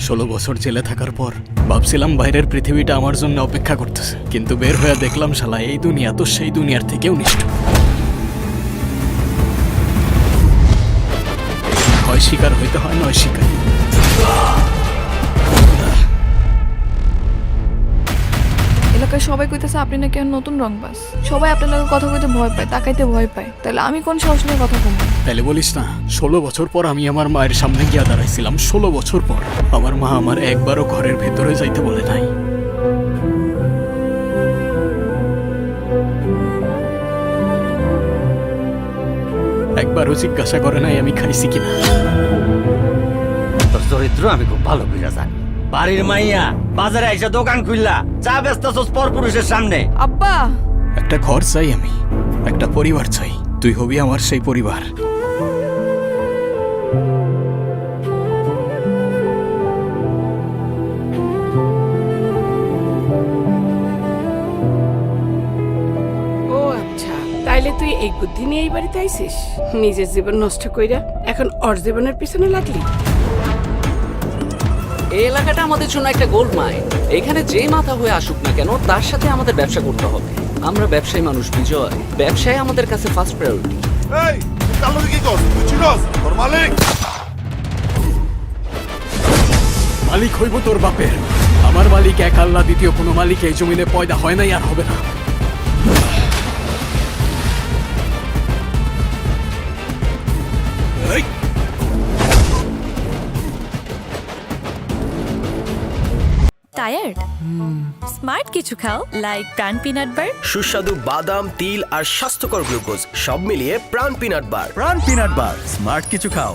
16 বছর জেলে থাকার পর ভাবছিলাম বাইরের পৃথিবীটা আমার জন্য অপেক্ষা করতেছে, কিন্তু বের হয়ে দেখলাম শালা এই দুনিয়া তো সেই দুনিয়ার থেকেও নিষ্ঠুর। হয় শিকার হইতে হয়, নয় শিকার। এলাকায় সবাই কইতেছে আপনি নাকি আর নতুন রংবাজ। সবাই আপনার লগে কথা কইতে ভয় পায়, তাকাইতে ভয় পায়। তাহলে আমি কোন সাহস নিয়ে কথা কমবো? তাহলে বলিস না, 16 বছর পর আমি আমার মায়ের সামনে গিয়া দাঁড়াইছিলাম। 16 বছর পর আমার মা আমার একবারও ঘরের ভেতরে যাইতে বলে নাই। একবারও জিজ্ঞাসা করে নাই আমি খাইছি কিনা। তোর চরিত্র আমি খুব ভালো করে জানি। বাড়ির মাইয়া বাজারে এসে দোকান খুললা, চা বেচতেছস পরপুরুষের সামনে। আব্বা, একটা ঘর চাই আমি, একটা পরিবার চাই। তুই হবি আমার সেই পরিবার। ও আচ্ছা, তাইলে তুই এই বুদ্ধি নিয়ে এই বাড়িতে আইছিস? নিজের জীবন নষ্ট কইরা এখন ওর জীবনের পিছনে লাগলি? এই এলাকাটা আমাদের জন্য একটা গোল্ড মাইন। এখানে যে মাথা হয়ে আসুক না কেন, তার সাথে আমাদের ব্যবসা করতে হবে। আমরা ব্যবসায়ী মানুষ বিজয়, ব্যবসায় আমাদের কাছে ফার্স্ট প্রায়োরিটি। এই তাহলে কি কর তুই চিনস তোর মালিক? মালিক হইব তোর বাপের। আমার মালিক এক আল্লাহ, দ্বিতীয় কোনো মালিক এই জমিনে পয়দা হয় নাই আর হবে না। এই, টায়ার্ড? স্মার্ট কিছু খাও, লাইক প্রাণ পিনাট বার। সুস্বাদু বাদাম, তিল আর স্বাস্থ্যকর গ্লুকোজ সব মিলিয়ে প্রাণ পিনাট বার। প্রাণ পিনাট বার, স্মার্ট কিছু খাও।